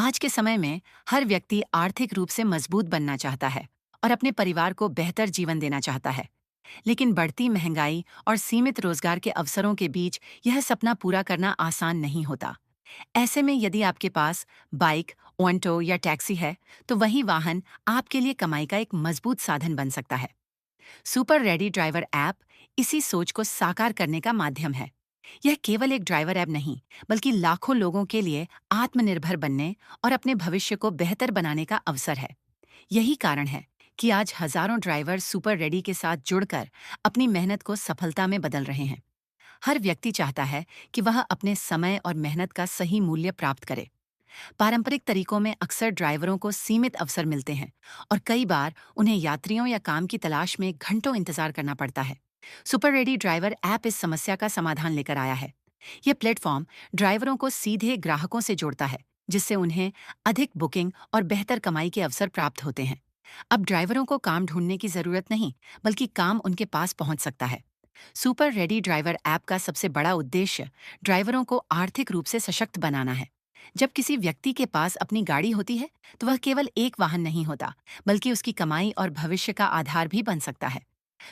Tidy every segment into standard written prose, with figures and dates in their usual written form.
आज के समय में हर व्यक्ति आर्थिक रूप से मजबूत बनना चाहता है और अपने परिवार को बेहतर जीवन देना चाहता है। लेकिन बढ़ती महंगाई और सीमित रोजगार के अवसरों के बीच यह सपना पूरा करना आसान नहीं होता। ऐसे में यदि आपके पास बाइक, ऑटो या टैक्सी है, तो वही वाहन आपके लिए कमाई का एक मजबूत साधन बन सकता है। सुपर रेडी ड्राइवर ऐप इसी सोच को साकार करने का माध्यम है। यह केवल एक ड्राइवर ऐप नहीं, बल्कि लाखों लोगों के लिए आत्मनिर्भर बनने और अपने भविष्य को बेहतर बनाने का अवसर है। यही कारण है कि आज हजारों ड्राइवर सुपर रेडी के साथ जुड़कर अपनी मेहनत को सफलता में बदल रहे हैं। हर व्यक्ति चाहता है कि वह अपने समय और मेहनत का सही मूल्य प्राप्त करे। पारंपरिक तरीकों में अक्सर ड्राइवरों को सीमित अवसर मिलते हैं और कई बार उन्हें यात्रियों या काम की तलाश में घंटों इंतजार करना पड़ता है। सुपर रेडी ड्राइवर ऐप इस समस्या का समाधान लेकर आया है। यह प्लेटफॉर्म ड्राइवरों को सीधे ग्राहकों से जोड़ता है, जिससे उन्हें अधिक बुकिंग और बेहतर कमाई के अवसर प्राप्त होते हैं। अब ड्राइवरों को काम ढूंढने की जरूरत नहीं, बल्कि काम उनके पास पहुंच सकता है। सुपर रेडी ड्राइवर ऐप का सबसे बड़ा उद्देश्य ड्राइवरों को आर्थिक रूप से सशक्त बनाना है। जब किसी व्यक्ति के पास अपनी गाड़ी होती है, तो वह केवल एक वाहन नहीं होता, बल्कि उसकी कमाई और भविष्य का आधार भी बन सकता है।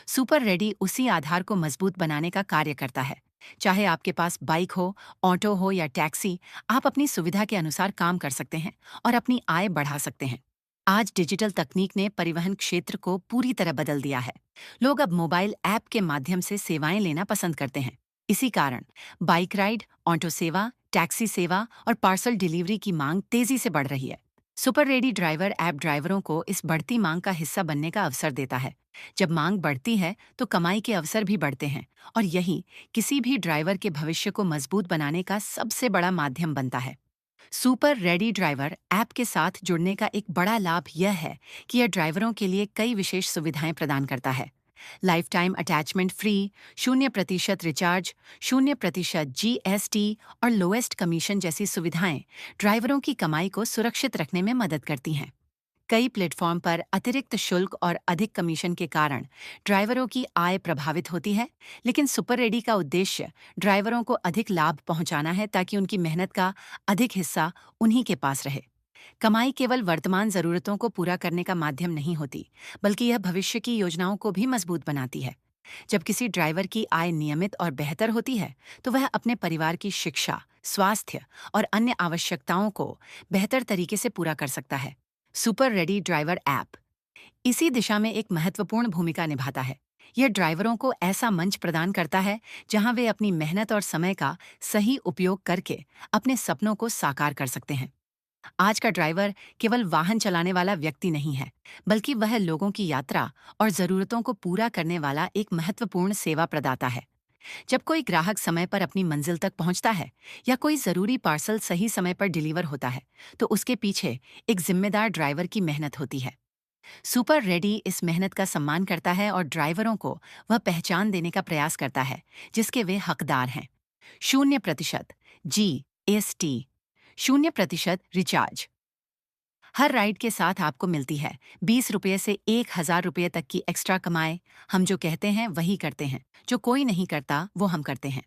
सुपर रेडी उसी आधार को मजबूत बनाने का कार्य करता है। चाहे आपके पास बाइक हो, ऑटो हो या टैक्सी, आप अपनी सुविधा के अनुसार काम कर सकते हैं और अपनी आय बढ़ा सकते हैं। आज डिजिटल तकनीक ने परिवहन क्षेत्र को पूरी तरह बदल दिया है। लोग अब मोबाइल ऐप के माध्यम से सेवाएं लेना पसंद करते हैं। इसी कारण बाइक राइड, ऑटो सेवा, टैक्सी सेवा और पार्सल डिलीवरी की मांग तेजी से बढ़ रही है। सुपर रेडी ड्राइवर ऐप ड्राइवरों को इस बढ़ती मांग का हिस्सा बनने का अवसर देता है। जब मांग बढ़ती है, तो कमाई के अवसर भी बढ़ते हैं और यही किसी भी ड्राइवर के भविष्य को मजबूत बनाने का सबसे बड़ा माध्यम बनता है। सुपर रेडी ड्राइवर ऐप के साथ जुड़ने का एक बड़ा लाभ यह है कि यह ड्राइवरों के लिए कई विशेष सुविधाएं प्रदान करता है। Life time attachment free, 0% recharge, 0% GST और लोएस्ट कमीशन जैसी सुविधाएं ड्राइवरों की कमाई को सुरक्षित रखने में मदद करती हैं। कई प्लेटफॉर्म पर अतिरिक्त शुल्क और अधिक कमीशन के कारण ड्राइवरों की आय प्रभावित होती है, लेकिन सुपर रेडी का उद्देश्य ड्राइवरों को अधिक लाभ पहुंचाना है, ताकि उनकी मेहनत का अधिक हिस्सा उन्हीं के पास रहे। कमाई केवल वर्तमान जरूरतों को पूरा करने का माध्यम नहीं होती, बल्कि यह भविष्य की योजनाओं को भी मजबूत बनाती है। जब किसी ड्राइवर की आय नियमित और बेहतर होती है, तो वह अपने परिवार की शिक्षा, स्वास्थ्य और अन्य आवश्यकताओं को बेहतर तरीके से पूरा कर सकता है। सुपर रेडी ड्राइवर ऐप इसी दिशा में एक महत्वपूर्ण भूमिका निभाता है। यह ड्राइवरों को ऐसा मंच प्रदान करता है जहां वे अपनी मेहनत और समय का सही उपयोग करके अपने सपनों को साकार कर सकते हैं। आज का ड्राइवर केवल वाहन चलाने वाला व्यक्ति नहीं है, बल्कि वह लोगों की यात्रा और जरूरतों को पूरा करने वाला एक महत्वपूर्ण सेवा प्रदाता है। जब कोई ग्राहक समय पर अपनी मंजिल तक पहुंचता है या कोई जरूरी पार्सल सही समय पर डिलीवर होता है, तो उसके पीछे एक जिम्मेदार ड्राइवर की मेहनत होती है। सुपर रेडी इस मेहनत का सम्मान करता है और ड्राइवरों को वह पहचान देने का प्रयास करता है जिसके वे हकदार हैं। 0% जीएसटी, 0% रिचार्ज। हर राइड के साथ आपको मिलती है 20 रुपये से 1000 रुपये तक की एक्स्ट्रा कमाए। हम जो कहते हैं वही करते हैं, जो कोई नहीं करता वो हम करते हैं।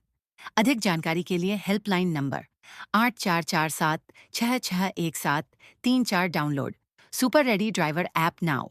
अधिक जानकारी के लिए helpline number 8447 6617 34 download. Super ready driver app now.